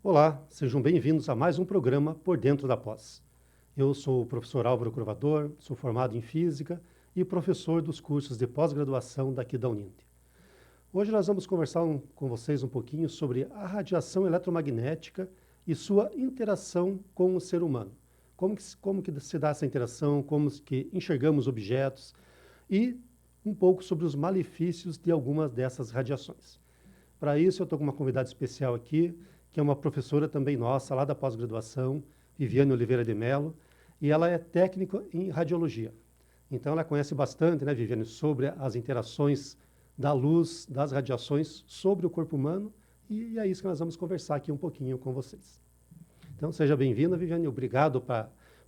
Olá, sejam bem-vindos a mais um programa Por Dentro da Pós. Eu sou o professor Álvaro Crovador, sou formado em Física e professor dos cursos de pós-graduação daqui da Uninter. Hoje nós vamos conversar com vocês um pouquinho sobre a radiação eletromagnética e sua interação com o ser humano. Como que se dá essa interação, como que enxergamos objetos e um pouco sobre os malefícios de algumas dessas radiações. Para isso, eu estou com uma convidada especial aqui, que é uma professora também nossa, lá da pós-graduação, Viviane Oliveira de Mello, e ela é técnica em radiologia. Então, ela conhece bastante, né, Viviane, sobre as interações da luz, das radiações sobre o corpo humano, e é isso que nós vamos conversar aqui um pouquinho com vocês. Então, seja bem-vinda, Viviane, obrigado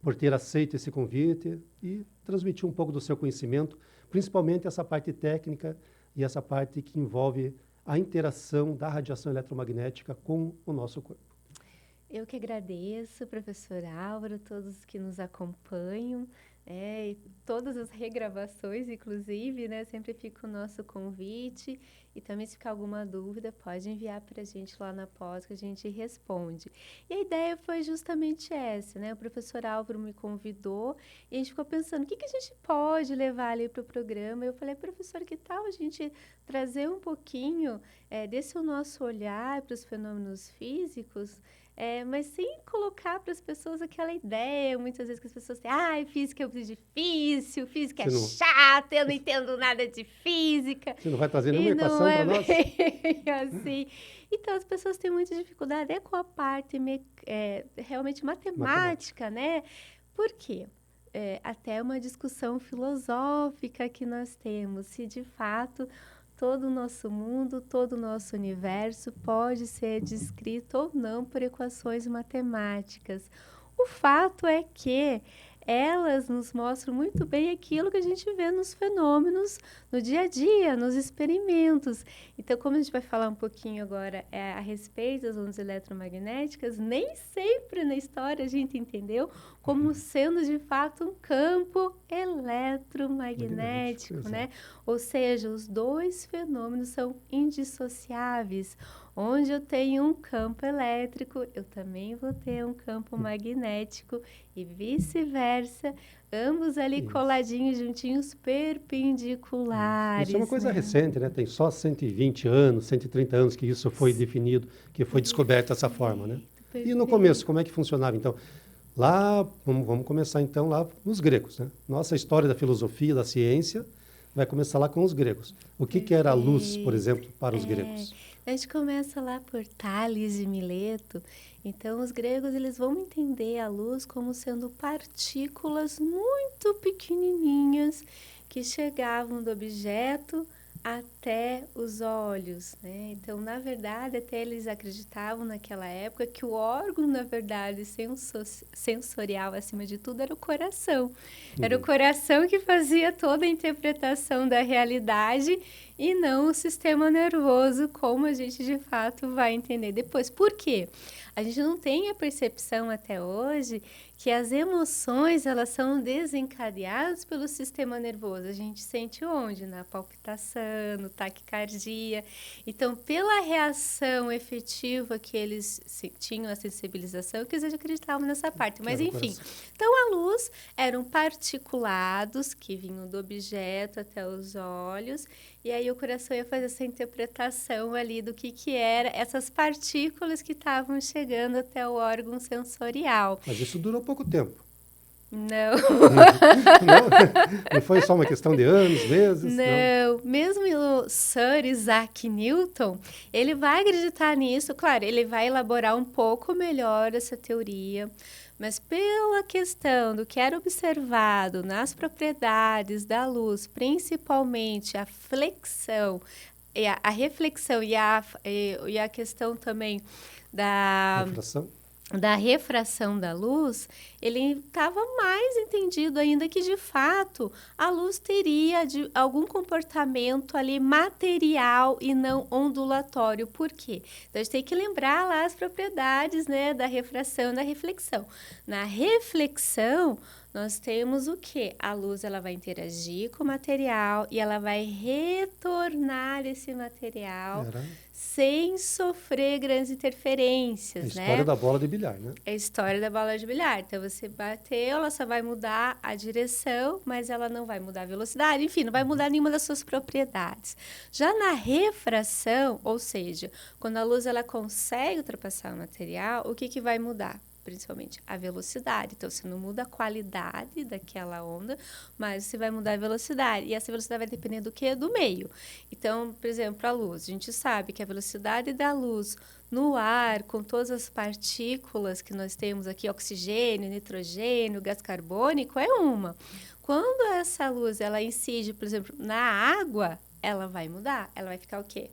por ter aceito esse convite e transmitir um pouco do seu conhecimento, principalmente essa parte técnica e essa parte que envolve a interação da radiação eletromagnética com o nosso corpo. Eu que agradeço, professor Álvaro, todos que nos acompanham, e todas as regravações, inclusive, né? Sempre fica o nosso convite. E também, se ficar alguma dúvida, pode enviar para a gente lá na pós que a gente responde. E a ideia foi justamente essa, né? O professor Álvaro me convidou e a gente ficou pensando o que a gente pode levar ali para o programa. Eu falei, professor, que tal a gente trazer um pouquinho desse o nosso olhar para os fenômenos físicos? Mas sem colocar para as pessoas aquela ideia, muitas vezes que as pessoas têm, física é muito difícil, física é chata, eu não entendo nada de física. Você não vai trazer nenhuma E equação não para é nós? bem assim. Então, as pessoas têm muita dificuldade com a parte realmente matemática, né? Por quê? Até uma discussão filosófica que nós temos, se de fato todo o nosso mundo, todo o nosso universo pode ser descrito ou não por equações matemáticas. O fato é que elas nos mostram muito bem aquilo que a gente vê nos fenômenos no dia a dia, nos experimentos. Então, como a gente vai falar um pouquinho agora a respeito das ondas eletromagnéticas, nem sempre na história a gente entendeu como sendo de fato um campo eletromagnético, né? Ou seja, os dois fenômenos são indissociáveis. Onde eu tenho um campo elétrico, eu também vou ter um campo magnético e vice-versa, ambos ali coladinhos, juntinhos, perpendiculares. Isso é uma coisa né? recente, né? Tem só 120 anos, 130 anos que isso foi definido, que foi descoberto dessa forma, né? E no começo, como é que funcionava, então? Lá, vamos começar então lá nos gregos, né? Nossa história da filosofia, da ciência, vai começar lá com os gregos. O que era a luz, por exemplo, para os gregos? A gente começa lá por Tales de Mileto. Então, os gregos eles vão entender a luz como sendo partículas muito pequenininhas que chegavam do objeto até os olhos, né? Então, na verdade, até eles acreditavam naquela época que o órgão, na verdade, sensorial acima de tudo era o coração. Era o coração que fazia toda a interpretação da realidade e não o sistema nervoso, como a gente de fato vai entender depois. Por quê? A gente não tem a percepção até hoje que as emoções elas são desencadeadas pelo sistema nervoso. A gente sente onde? Na palpitação, no taquicardia. Então, pela reação efetiva que eles tinham a sensibilização, que eles acreditavam nessa parte. Mas, enfim. Então, a luz eram particulados que vinham do objeto até os olhos. E aí o coração ia fazer essa interpretação ali do que era essas partículas que estavam chegando até o órgão sensorial. Mas isso durou pouco tempo. Não. Não foi só uma questão de anos, meses? Não. Mesmo o Sir Isaac Newton, ele vai acreditar nisso. Claro, ele vai elaborar um pouco melhor essa teoria. Mas pela questão do que era observado nas propriedades da luz, principalmente a flexão, a reflexão e a questão também da refração da luz, ele estava mais entendido ainda que, de fato, a luz teria algum comportamento ali material e não ondulatório. Por quê? Então, a gente tem que lembrar lá as propriedades, né, da refração e da reflexão. Na reflexão, nós temos o quê? A luz ela vai interagir com o material e ela vai retornar esse material sem sofrer grandes interferências, a história né? da bola de bilhar, né? É a história da bola de bilhar. Então, você bateu, ela só vai mudar a direção, mas ela não vai mudar a velocidade, enfim, não vai mudar nenhuma das suas propriedades. Já na refração, ou seja, quando a luz ela consegue ultrapassar o material, o que vai mudar? Principalmente a velocidade. Então, você não muda a qualidade daquela onda, mas você vai mudar a velocidade. E essa velocidade vai depender do quê? Do meio. Então, por exemplo, a luz. A gente sabe que a velocidade da luz no ar, com todas as partículas que nós temos aqui, oxigênio, nitrogênio, gás carbônico, é uma. Quando essa luz ela incide, por exemplo, na água, ela vai mudar. Ela vai ficar o quê?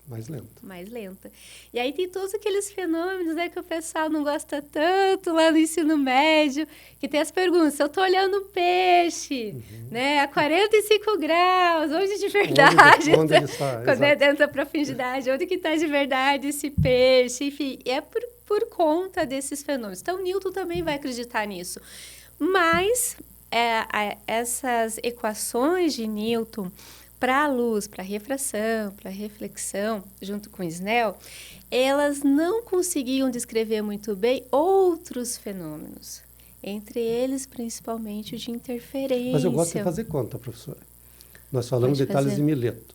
Mais lenta. Mais lenta. E aí tem todos aqueles fenômenos, né, que o pessoal não gosta tanto lá no ensino médio, que tem as perguntas, se eu estou olhando um peixe, né, a 45 graus, onde de verdade, onde ele está, quando é dentro da profundidade, onde que está de verdade esse peixe, enfim, é por conta desses fenômenos. Então, Newton também vai acreditar nisso. Mas essas equações de Newton para a luz, para a refração, para a reflexão, junto com Snell, elas não conseguiam descrever muito bem outros fenômenos, entre eles principalmente o de interferência. Mas eu gosto de fazer conta, professora. Nós falamos de Tales de Mileto,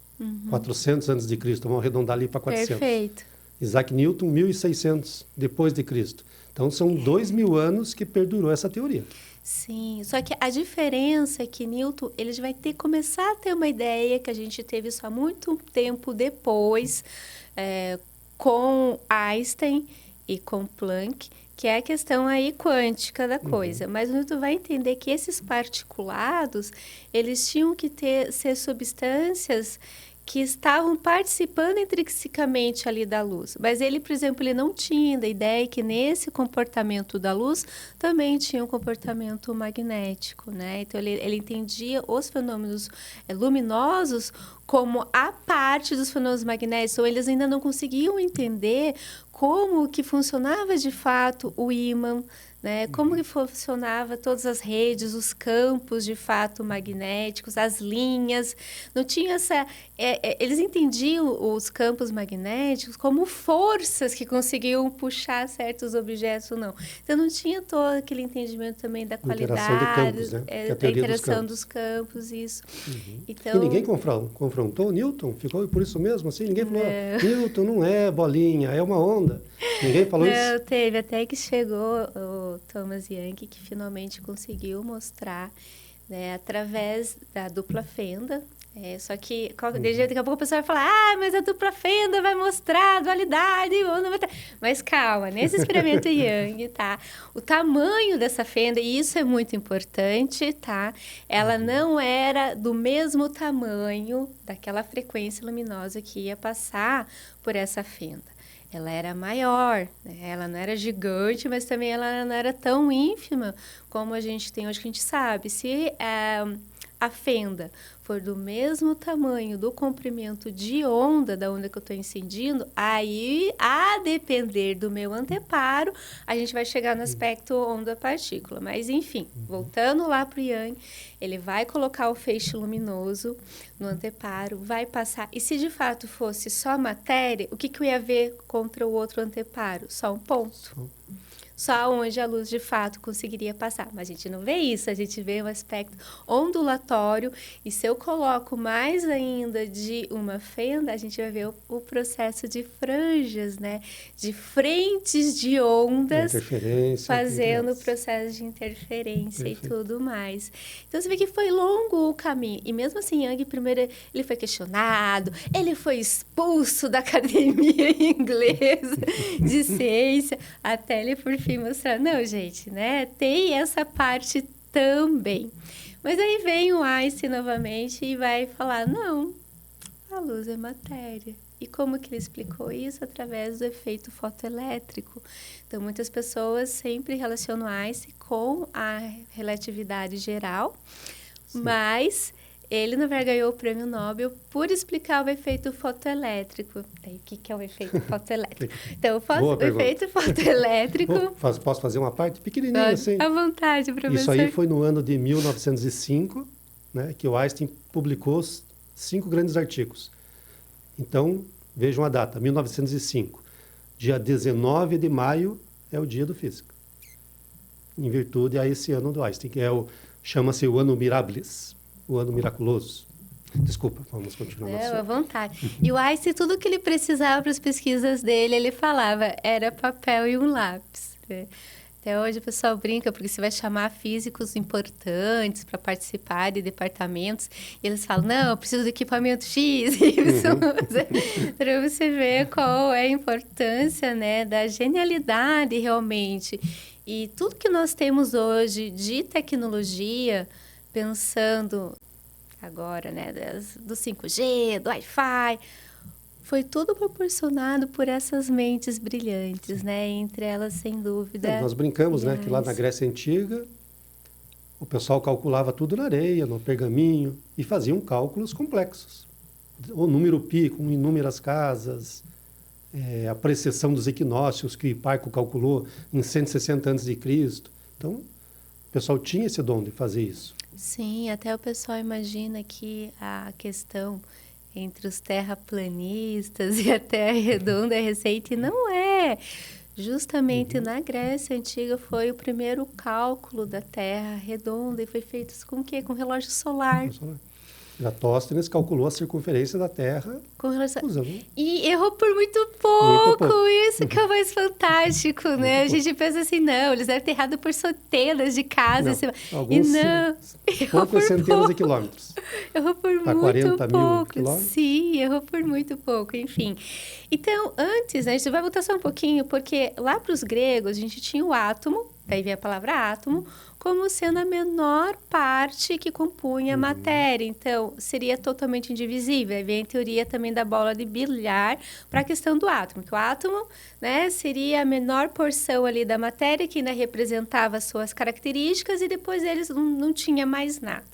400 antes de Cristo, vamos arredondar ali para 400. Perfeito. Isaac Newton, 1600 depois de Cristo. Então, são 2000 anos que perdurou essa teoria. Sim, só que a diferença é que Newton ele vai começar a ter uma ideia que a gente teve isso há muito tempo depois, com Einstein e com Planck, que é a questão aí quântica da coisa. Mas o Newton vai entender que esses particulados, eles tinham que ser substâncias que estavam participando intrinsecamente ali da luz. Mas ele, por exemplo, ele não tinha a ideia que nesse comportamento da luz também tinha um comportamento magnético, né? Então, ele entendia os fenômenos luminosos como a parte dos fenômenos magnéticos. Então, eles ainda não conseguiam entender como que funcionava de fato o ímã, né? Como que funcionava todas as redes, os campos de fato magnéticos, as linhas. Não tinha essa... eles entendiam os campos magnéticos como forças que conseguiam puxar certos objetos ou não. Então, não tinha todo aquele entendimento também da qualidade, interação de campos, né? Que é a da teoria interação dos campos, isso. Então, e ninguém confrontou Newton? Ficou por isso mesmo assim? Ninguém falou, Newton não é bolinha, é uma onda. Ninguém falou isso? Não, teve. Até que chegou o Thomas Young, que finalmente conseguiu mostrar, né, através da dupla fenda. Só que daqui a pouco a pessoa vai falar, mas a dupla fenda vai mostrar a dualidade. Mas calma, nesse experimento Young, tá? O tamanho dessa fenda, e isso é muito importante, tá? Ela não era do mesmo tamanho daquela frequência luminosa que ia passar por essa fenda. Ela era maior, né? Ela não era gigante, mas também ela não era tão ínfima como a gente tem hoje, que a gente sabe. Se a fenda for do mesmo tamanho do comprimento de onda, da onda que eu estou incidindo, aí, a depender do meu anteparo, a gente vai chegar no aspecto onda-partícula. Mas, enfim, voltando lá para o Young, ele vai colocar o feixe luminoso no anteparo, vai passar. E se de fato fosse só matéria, o que eu ia ver contra o outro anteparo? Só um ponto. Só onde a luz de fato conseguiria passar. Mas a gente não vê isso, a gente vê um aspecto ondulatório. E se eu coloco mais ainda de uma fenda, a gente vai ver o processo de franjas, né? De frentes de ondas, fazendo o processo de interferência. Perfeito. E tudo mais. Então, você vê que foi longo o caminho. E mesmo assim, Young, primeiro, ele foi questionado, ele foi expulso da academia inglesa de ciência, até ele, por fim, mostrar, não, gente, né? Tem essa parte também. Mas aí vem o Einstein novamente e vai falar, não, a luz é matéria. E como que ele explicou isso? Através do efeito fotoelétrico. Então, muitas pessoas sempre relacionam Einstein com a relatividade geral, sim, mas Ele, na verdade, ganhou o prêmio Nobel por explicar o efeito fotoelétrico. Daí, o que é o efeito fotoelétrico? Então, o efeito fotoelétrico... Posso fazer uma parte pequenininha assim? À vontade, professor. Isso aí foi no ano de 1905, né, que o Einstein publicou 5 grandes artigos. Então, vejam a data, 1905. Dia 19 de maio é o dia do físico. Em virtude a esse ano do Einstein, que chama-se o ano Mirabilis. O ano miraculoso. Desculpa, vamos continuar. À vontade. E o Einstein, tudo que ele precisava para as pesquisas dele, ele falava, era papel e um lápis. Né? Até hoje o pessoal brinca, porque você vai chamar físicos importantes para participar de departamentos, e eles falam, não, eu preciso de equipamento X, Y. Para você ver qual é a importância, né, da genialidade realmente. E tudo que nós temos hoje de tecnologia... Pensando agora, né, do 5G, do Wi-Fi, foi tudo proporcionado por essas mentes brilhantes, né? Entre elas, sem dúvida... Nós brincamos, né, que lá na Grécia Antiga, o pessoal calculava tudo na areia, no pergaminho, e faziam cálculos complexos. O número pi, com inúmeras casas, a precessão dos equinócios, que Hiparco calculou em 160 a.C. Então, o pessoal tinha esse dom de fazer isso. Sim, até o pessoal imagina que a questão entre os terraplanistas e a Terra redonda é recente, e não é. Justamente na Grécia Antiga foi o primeiro cálculo da Terra redonda, e foi feito com o quê? Com relógio solar. Eratóstenes calculou a circunferência da Terra. E errou por muito pouco. Isso que é o mais fantástico, né? A gente pensa assim, não, eles devem ter errado por centenas de casas. Alguns poucas centenas de quilômetros. Errou por muito pouco. Sim, errou por muito pouco, enfim. Então, antes, né, a gente vai voltar só um pouquinho, porque lá para os gregos, a gente tinha o átomo, daí vem a palavra átomo, como sendo a menor parte que compunha a matéria. Então, seria totalmente indivisível. Aí vem a teoria também da bola de bilhar para a questão do átomo. Que o átomo, né, seria a menor porção ali da matéria, que ainda representava as suas características, e depois eles não tinha mais nada.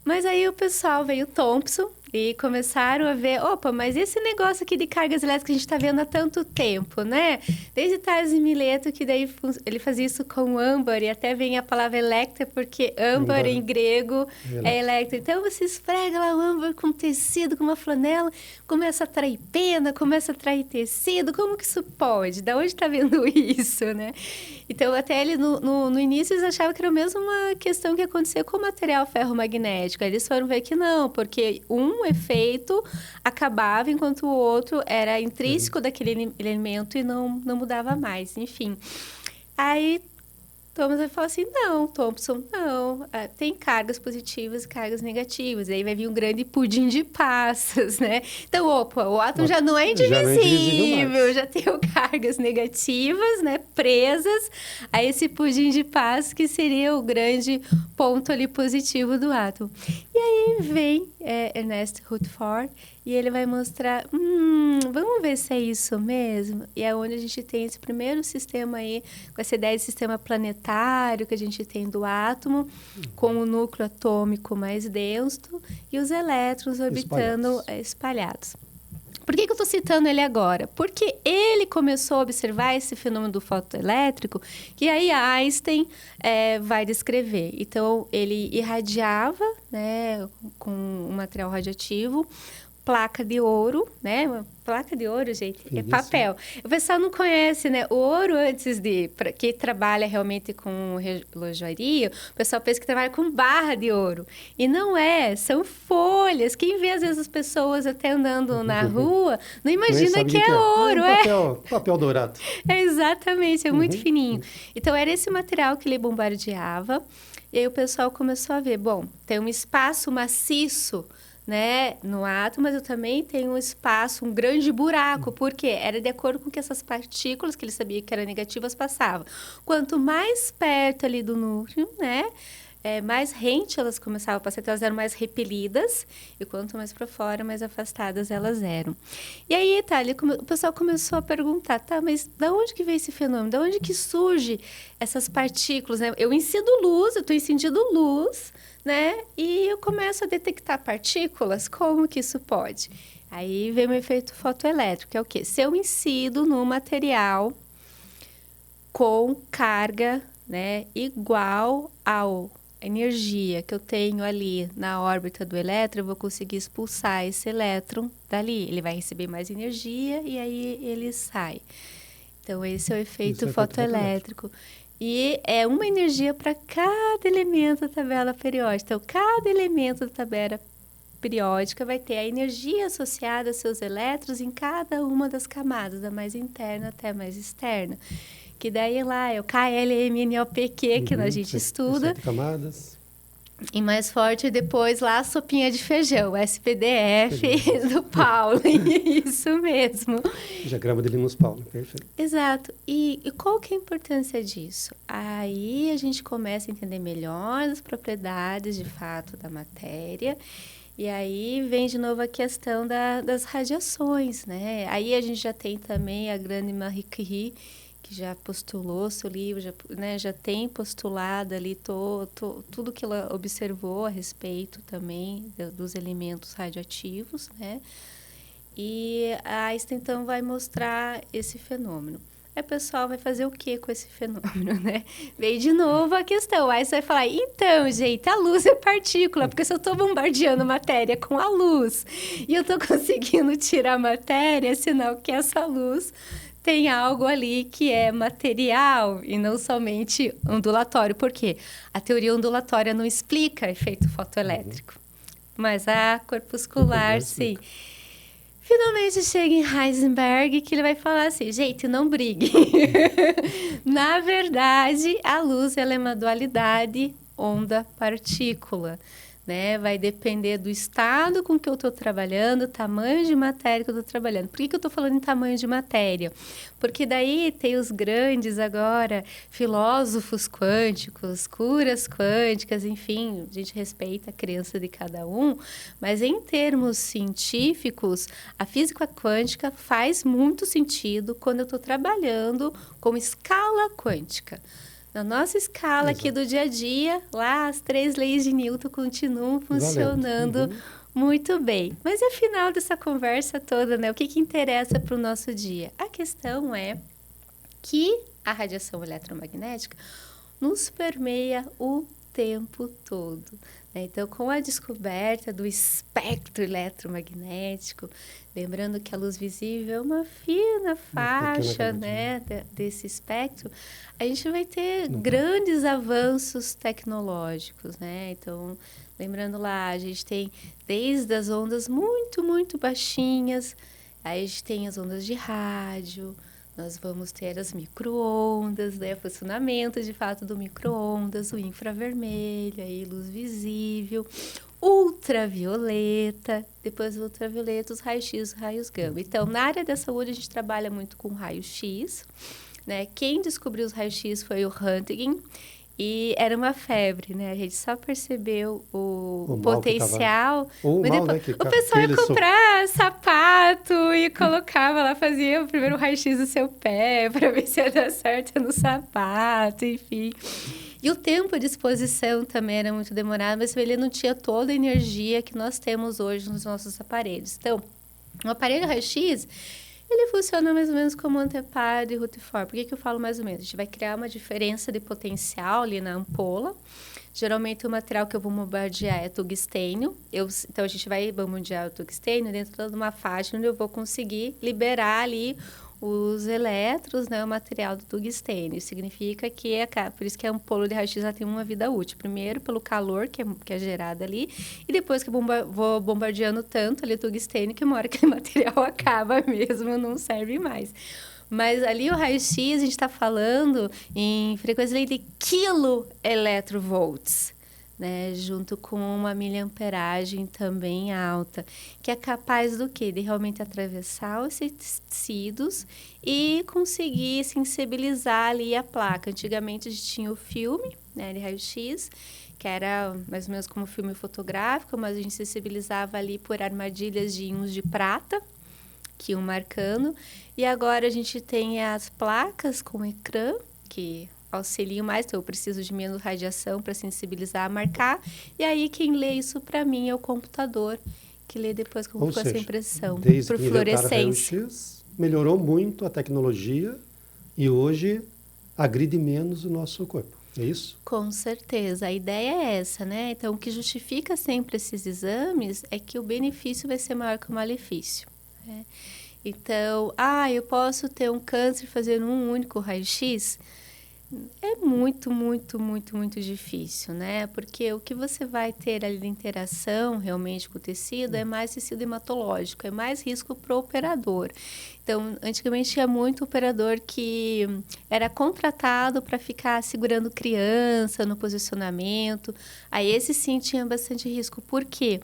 Mas aí o pessoal veio Thomson e começaram a ver, opa, mas esse negócio aqui de cargas elétricas que a gente está vendo há tanto tempo, né? Desde Tales de Mileto, que daí ele fazia isso com âmbar, e até vem a palavra electra, porque âmbar em grego é electra. Então, você esfrega lá o âmbar com tecido, com uma flanela, começa a atrair pena, começa a atrair tecido. Como que isso pode? Da onde está vendo isso, né? Então, até ele, no início, eles achavam que era a mesma questão que acontecia com o material ferromagnético. Aí eles foram ver que não, porque um efeito acabava, enquanto o outro era intrínseco daquele elemento e não mudava mais. Enfim, aí Thomson falou assim, não, Thomson, não, tem cargas positivas e cargas negativas. Aí vai vir um grande pudim de passas, né? Então, opa, o átomo já não é indivisível, já tem cargas negativas, né, presas a esse pudim de passas, que seria o grande ponto ali positivo do átomo. E aí vem Ernest Rutherford, e ele vai mostrar, vamos ver se é isso mesmo. E é onde a gente tem esse primeiro sistema aí, com essa ideia de sistema planetário que a gente tem do átomo, com o núcleo atômico mais denso e os elétrons orbitando espalhados. Por que eu estou citando ele agora? Porque ele começou a observar esse fenômeno do fotoelétrico, que aí Einstein vai descrever. Então, ele irradiava, né, com um material radioativo, placa de ouro, né? Placa de ouro, gente, é papel. O pessoal não conhece, né? O ouro, antes de... Quem trabalha realmente com relojaria, o pessoal pensa que trabalha com barra de ouro. E não é, são folhas. Quem vê, às vezes, as pessoas até andando na rua, não imagina que é ouro. Papel dourado. Exatamente, é muito fininho. Então, era esse material que ele bombardeava. E aí o pessoal começou a ver, bom, tem um espaço maciço, né, no átomo, mas eu também tenho um espaço, um grande buraco, porque era de acordo com que essas partículas, que ele sabia que eram negativas, passavam. Quanto mais perto ali do núcleo, né, mais rente elas começavam a passar, então elas eram mais repelidas, e quanto mais para fora, mais afastadas elas eram. E aí, o pessoal começou a perguntar, mas da onde que veio esse fenômeno? Da onde que surge essas partículas, né? Eu incido luz, eu estou incidindo luz, né? E eu começo a detectar partículas, como que isso pode? Aí vem o efeito fotoelétrico, que é o quê? Se eu incido no material com carga, né, igual ao energia que eu tenho ali na órbita do elétron, eu vou conseguir expulsar esse elétron dali. Ele vai receber mais energia e aí ele sai. Então, esse é o efeito fotoelétrico. E é uma energia para cada elemento da tabela periódica. Então, cada elemento da tabela periódica vai ter a energia associada a seus elétrons em cada uma das camadas, da mais interna até a mais externa. Que daí lá é o KLMNOPQ, que a gente estuda. 7 camadas. E mais forte depois lá a sopinha de feijão, SPDF do Pauling, isso mesmo. Diagrama de Linus-Pauling, perfeito. Exato. E qual que é a importância disso? Aí a gente começa a entender melhor as propriedades de fato da matéria. E aí vem de novo a questão das radiações, né? Aí a gente já tem também a grande Marie Curie, que já postulou seu livro, já tem postulado ali tudo que ela observou a respeito também dos elementos radioativos, né? E a Einstein, então, vai mostrar esse fenômeno. Aí o pessoal vai fazer o que com esse fenômeno, né? Veio de novo a questão. Aí você vai falar, então, gente, a luz é partícula, porque se eu estou bombardeando matéria com a luz e eu estou conseguindo tirar a matéria, é sinal que essa luz tem algo ali que é material e não somente ondulatório. Por quê? A teoria ondulatória não explica efeito fotoelétrico, mas a corpuscular, sim. Finalmente chega em Heisenberg, que ele vai falar assim, gente, não brigue. Na verdade, a luz ela é uma dualidade onda-partícula. Né? Vai depender do estado com que eu estou trabalhando, tamanho de matéria que eu estou trabalhando. Por que eu estou falando em tamanho de matéria? Porque daí tem os grandes agora, filósofos quânticos, curas quânticas, enfim, a gente respeita a crença de cada um, mas em termos científicos, a física quântica faz muito sentido quando eu estou trabalhando com escala quântica. Na nossa escala aqui do dia a dia, lá as 3 leis de Newton continuam funcionando muito bem. Mas e afinal dessa conversa toda, né? O que interessa para o nosso dia? A questão é que a radiação eletromagnética nos permeia o tempo todo. Né? Então, com a descoberta do espectro eletromagnético, lembrando que a luz visível é uma fina faixa, né, desse espectro, a gente vai ter grandes avanços tecnológicos, né? Então, lembrando lá, a gente tem desde as ondas muito, muito baixinhas, aí a gente tem as ondas de rádio, nós vamos ter as micro-ondas, né? O funcionamento de fato do micro-ondas, o infravermelho, aí luz visível, ultravioleta, depois do ultravioleta, os raios-x, os raios gama. Então, na área da saúde, a gente trabalha muito com raio-x, né? Quem descobriu os raios-x foi o Röntgen, e era uma febre, né? A gente só percebeu o potencial. Mas depois, né, o pessoal ia comprar sapato e colocava lá, fazia o primeiro raio-x do seu pé para ver se ia dar certo no sapato, enfim. E o tempo de exposição também era muito demorado, mas ele não tinha toda a energia que nós temos hoje nos nossos aparelhos. Então, o aparelho raio-x, ele funciona mais ou menos como Antepar e Rutherford. Por que eu falo mais ou menos? A gente vai criar uma diferença de potencial ali na ampola. Geralmente, o material que eu vou bombardear é tungstênio. Então, a gente vai bombardear o tungstênio dentro de uma faixa onde eu vou conseguir liberar ali os elétrons, né, o material do tungstênio. Significa que, por isso que a ampola de raio-x tem uma vida útil. Primeiro, pelo calor que é gerado ali, e depois que eu vou bombardeando tanto ali o tungstênio, que uma hora aquele material acaba mesmo, não serve mais. Mas ali o raio-x, a gente está falando em frequência de kV, né, junto com uma miliamperagem também alta, que é capaz do quê? De realmente atravessar os tecidos e conseguir sensibilizar ali a placa. Antigamente a gente tinha o filme, né, de raio-x, que era mais ou menos como filme fotográfico, mas a gente sensibilizava ali por armadilhas de íons de prata, que iam marcando. E agora a gente tem as placas com ecrã, que auxiliam mais, então eu preciso de menos radiação para sensibilizar, marcar. E aí quem lê isso para mim é o computador, que lê depois como ficou essa impressão, desde por que inventaram fluorescência. raio-x, melhorou muito a tecnologia e hoje agride menos o nosso corpo. É isso? Com certeza, a ideia é essa, né? Então, o que justifica sempre esses exames é que o benefício vai ser maior que o malefício, né? Então, eu posso ter um câncer fazendo um único raio-x? É muito, muito, muito, muito difícil, né? Porque o que você vai ter ali de interação realmente com o tecido é mais tecido hematológico, é mais risco para o operador. Então, antigamente tinha muito operador que era contratado para ficar segurando criança no posicionamento. Aí esse sim tinha bastante risco. Por quê?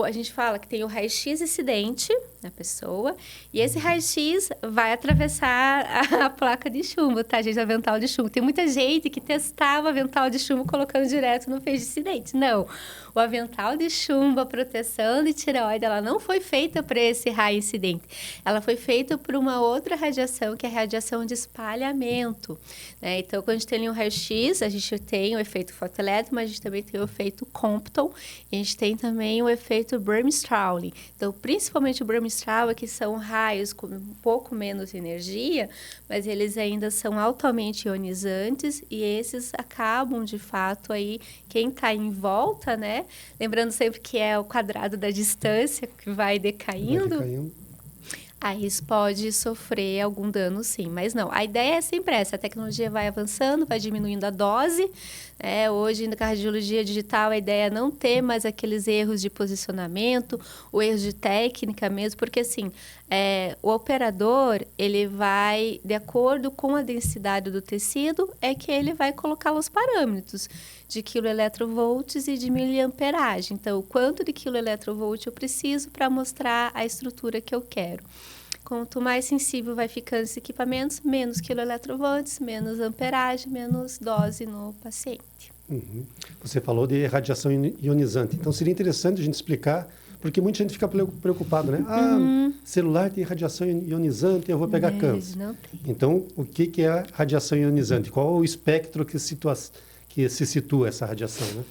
A gente fala que tem o raio-x incidente na pessoa e esse raio-x vai atravessar a placa de chumbo, tá, gente? Avental de chumbo. Tem muita gente que testava avental de chumbo colocando direto no feixe de incidente. Não. O avental de chumbo, a proteção de tireoide, ela não foi feita para esse raio incidente. Ela foi feita por uma outra radiação, que é a radiação de espalhamento, né? Então, quando a gente tem um raio-x, a gente tem o efeito fotoelétrico, mas a gente também tem o efeito Compton, e a gente tem também o efeito Bremsstrahlung. Então, principalmente o Bremsstrahlung, que são raios com um pouco menos energia, mas eles ainda são altamente ionizantes, e esses acabam, de fato, aí, quem está em volta, né? Lembrando sempre que é o quadrado da distância que vai decaindo. Aí pode sofrer algum dano, sim. Mas não, a ideia é sempre essa. A tecnologia vai avançando, vai diminuindo a dose. Hoje, na cardiologia digital, a ideia é não ter mais aqueles erros de posicionamento, ou erros de técnica mesmo, porque, assim, o operador, ele vai, de acordo com a densidade do tecido, é que ele vai colocar os parâmetros de quiloeletrovolts e de miliamperagem. Então, o quanto de quiloeletrovolt eu preciso para mostrar a estrutura que eu quero. Quanto mais sensível vai ficando esses equipamentos, menos quiloeletrovolts, menos amperagem, menos dose no paciente. Uhum. Você falou de radiação ionizante. Então, seria interessante a gente explicar, porque muita gente fica preocupado, né? Celular tem radiação ionizante, eu vou pegar câncer. Não tem. Então, o que é a radiação ionizante? Qual o espectro que se situa essa radiação, né?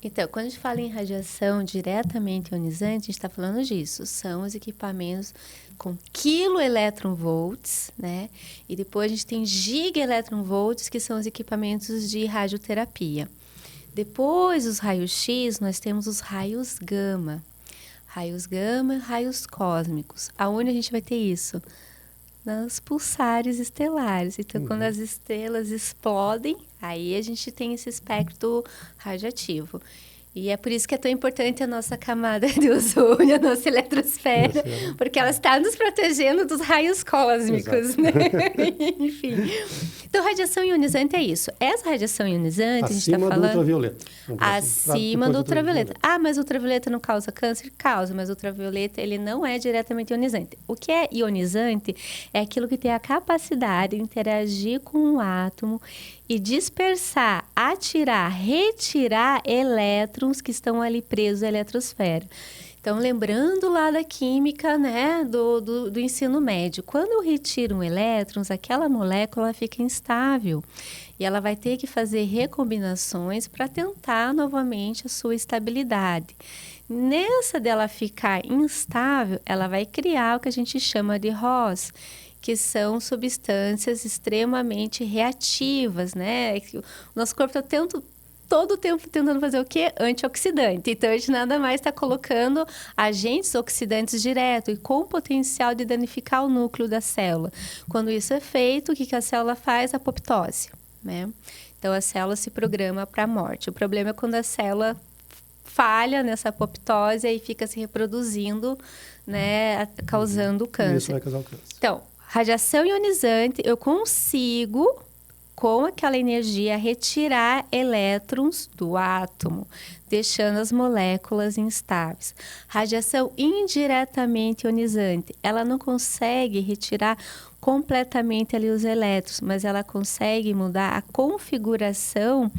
Então, quando a gente fala em radiação diretamente ionizante, a gente está falando disso. São os equipamentos com quiloelectronvolts, né? E depois a gente tem gigaelectronvolts, que são os equipamentos de radioterapia. Depois dos raios-x, nós temos os raios gama. Raios gama e raios cósmicos. Aonde a gente vai ter isso? Nas pulsares estelares. Então, quando as estrelas explodem, aí a gente tem esse espectro radioativo. E é por isso que é tão importante a nossa camada de ozônio, a nossa eletrosfera, porque ela está nos protegendo dos raios cósmicos, né? Enfim. Então, radiação ionizante é isso. Essa radiação ionizante, a gente está falando... Acima do ultravioleta. Acima do ultravioleta. Mas o ultravioleta não causa câncer? Causa, mas o ultravioleta, ele não é diretamente ionizante. O que é ionizante é aquilo que tem a capacidade de interagir com o átomo e dispersar, atirar, retirar elétrons que estão ali presos à eletrosfera. Então, lembrando lá da química, né, do ensino médio, quando eu retiro elétrons, aquela molécula fica instável e ela vai ter que fazer recombinações para tentar novamente a sua estabilidade. Nessa dela ficar instável, ela vai criar o que a gente chama de ROS, que são substâncias extremamente reativas, né? O nosso corpo está todo o tempo tentando fazer o quê? Antioxidante. Então, a gente nada mais está colocando agentes oxidantes direto e com potencial de danificar o núcleo da célula. Quando isso é feito, o que a célula faz? Apoptose, né? Então, a célula se programa para a morte. O problema é quando a célula falha nessa apoptose e fica se reproduzindo, né, causando câncer. Isso vai causar o câncer. Então, radiação ionizante, eu consigo, com aquela energia, retirar elétrons do átomo, deixando as moléculas instáveis. Radiação indiretamente ionizante, ela não consegue retirar completamente ali os elétrons, mas ela consegue mudar a configuração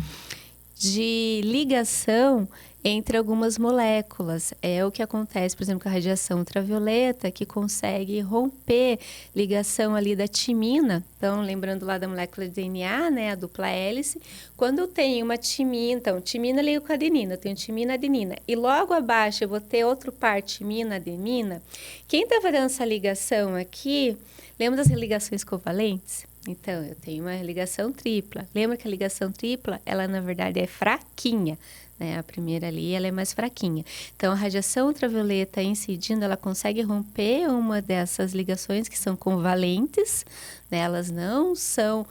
de ligação entre algumas moléculas. É o que acontece, por exemplo, com a radiação ultravioleta, que consegue romper ligação ali da timina. Então, lembrando lá da molécula de DNA, né, a dupla hélice, quando eu tenho uma timina, então, timina liga com adenina, eu tenho timina, adenina, e logo abaixo eu vou ter outro par, timina, adenina, quem está fazendo essa ligação aqui, lembra das ligações covalentes? Então, eu tenho uma ligação tripla. Lembra que a ligação tripla, ela na verdade é fraquinha, né? A primeira ali, ela é mais fraquinha. Então, a radiação ultravioleta incidindo, ela consegue romper uma dessas ligações que são covalentes, né? Elas não são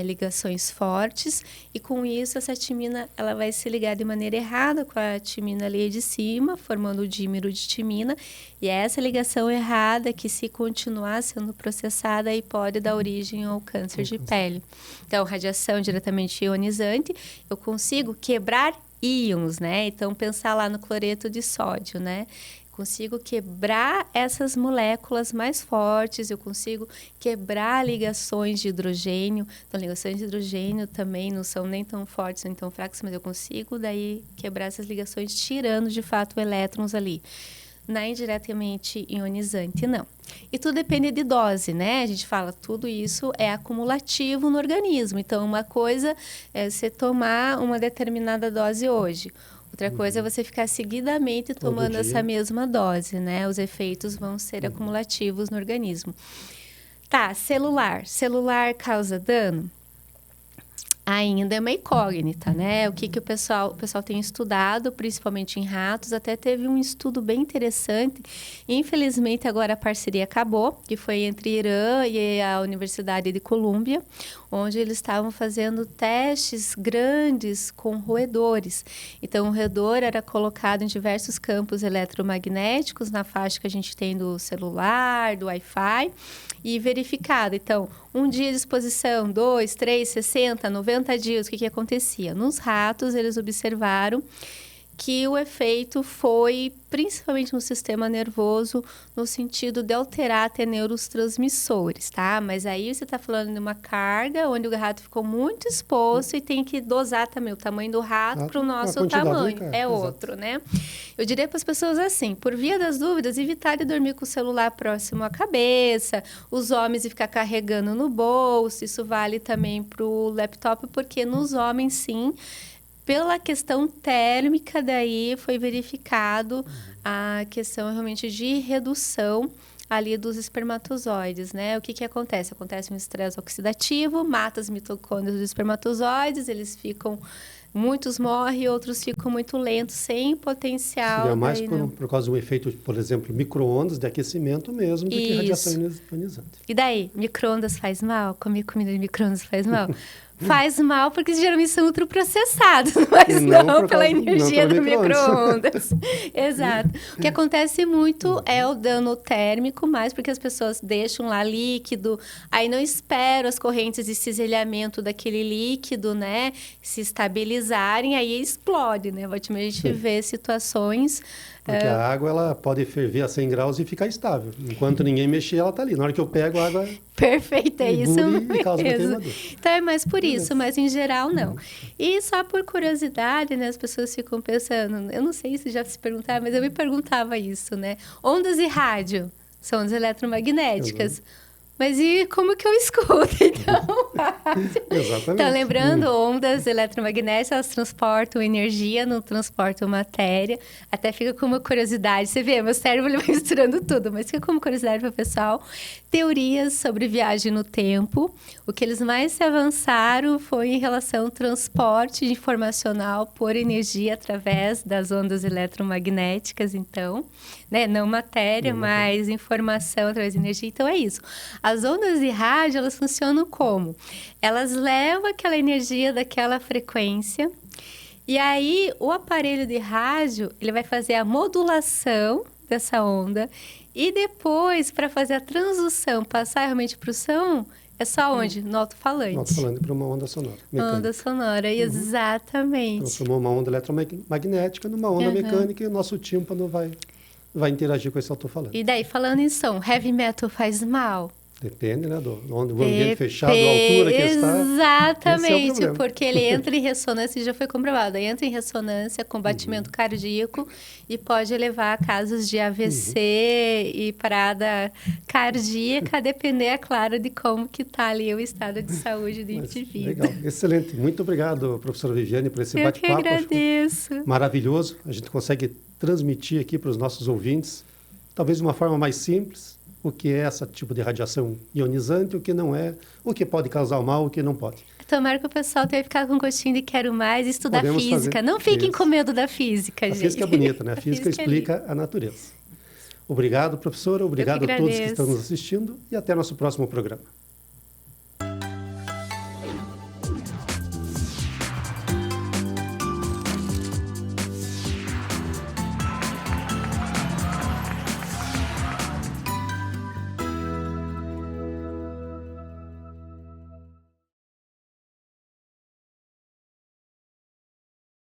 ligações fortes, e com isso essa timina ela vai se ligar de maneira errada com a timina ali de cima, formando o dímero de timina, e é essa ligação errada que, se continuar sendo processada, aí pode dar origem ao câncer de pele. Então, radiação diretamente ionizante, eu consigo quebrar íons, né? Então, pensar lá no cloreto de sódio, né? Consigo quebrar essas moléculas mais fortes, eu consigo quebrar ligações de hidrogênio. Então, ligações de hidrogênio também não são nem tão fortes nem tão fracas, mas eu consigo daí quebrar essas ligações, tirando de fato elétrons ali. Na indiretamente ionizante, não. E tudo depende de dose, né? A gente fala, tudo isso é acumulativo no organismo. Então, uma coisa é você tomar uma determinada dose hoje. Outra coisa é você ficar seguidamente tomando essa mesma dose, né? Os efeitos vão ser acumulativos no organismo. Tá, celular. Celular causa dano? Ainda é uma incógnita, né? O que o pessoal tem estudado, principalmente em ratos. Até teve um estudo bem interessante. Infelizmente, agora a parceria acabou, que foi entre Irã e a Universidade de Colômbia, onde eles estavam fazendo testes grandes com roedores. Então, o roedor era colocado em diversos campos eletromagnéticos, na faixa que a gente tem do celular, do Wi-Fi, e verificado. Então, um dia de exposição, 2, 3, 60, 90 dias, o que acontecia? Nos ratos, eles observaram que o efeito foi principalmente no sistema nervoso, no sentido de alterar até neurotransmissores, tá? Mas aí você está falando de uma carga onde o rato ficou muito exposto e tem que dosar também o tamanho do rato para o nosso tamanho. É outro, né? Eu diria para as pessoas assim, por via das dúvidas, evitar de dormir com o celular próximo à cabeça, os homens e ficar carregando no bolso, isso vale também para o laptop, porque nos homens, sim, pela questão térmica, daí foi verificado a questão realmente de redução ali dos espermatozoides, né? O que acontece? Acontece um estresse oxidativo, mata as mitocôndrias dos espermatozoides, eles ficam... Muitos morrem, outros ficam muito lentos, sem potencial. Seria mais por causa do efeito, por exemplo, micro-ondas de aquecimento mesmo, do que radiação ionizante. E daí? Micro-ondas faz mal? Comer comida de micro-ondas faz mal? Faz mal porque geralmente são ultraprocessados, mas não pela energia do micro-ondas. Exato. O que acontece muito é o dano térmico, mais porque as pessoas deixam lá líquido, aí não esperam as correntes de cisalhamento daquele líquido, né, se estabilizarem, aí explode, né? A gente vê situações... Porque a água, ela pode ferver a 100 graus e ficar estável. Enquanto ninguém mexer, ela está ali. Na hora que eu pego, a água... Perfeito, é isso mesmo. E causa uma queimadura. Então, é mais por isso, mas em geral, não. E só por curiosidade, né? As pessoas ficam pensando... Eu não sei se já se perguntaram, mas eu me perguntava isso, né? Ondas e rádio são ondas eletromagnéticas. Mas e como que eu escuto, então? Exatamente. Então, lembrando, ondas eletromagnéticas, elas transportam energia, não transportam matéria. Até fica com uma curiosidade. Você vê, meu cérebro ele vai misturando tudo, mas fica como curiosidade para o pessoal. Teorias sobre viagem no tempo. O que eles mais se avançaram foi em relação ao transporte informacional por energia através das ondas eletromagnéticas, então, né? Não matéria, mas informação através de energia. Então, é isso. As ondas de rádio, elas funcionam como? Elas levam aquela energia daquela frequência e aí o aparelho de rádio, ele vai fazer a modulação dessa onda e depois, para fazer a transdução, passar realmente para o som, é só onde? No alto-falante. No alto-falante para uma onda sonora. Mecânica. Onda sonora, exatamente. Transformou uma onda eletromagnética numa onda mecânica e o nosso tímpano vai interagir com esse alto-falante. E daí, falando em som, heavy metal faz mal? Depende, né, do ambiente fechado, a altura que está. Exatamente, Esse é o porque ele entra em ressonância, e já foi comprovado, entra em ressonância com batimento cardíaco e pode levar a casos de AVC e parada cardíaca, a depender, é claro, de como que está ali o estado de saúde do indivíduo. Legal, excelente. Muito obrigado, professora Viviane, por esse Eu que bate-papo. agradeço. Maravilhoso. A gente consegue transmitir aqui para os nossos ouvintes, talvez de uma forma mais simples, o que é esse tipo de radiação ionizante, o que não é, o que pode causar mal, o que não pode. Tomara que o pessoal tenha ficado com gostinho de quero mais e estudar Podemos física. fazer Não fiquem isso. com medo da física, gente. A física é bonita, né? A física física explica a natureza. Obrigado, professora. Obrigado a todos que estão nos assistindo e até nosso próximo programa.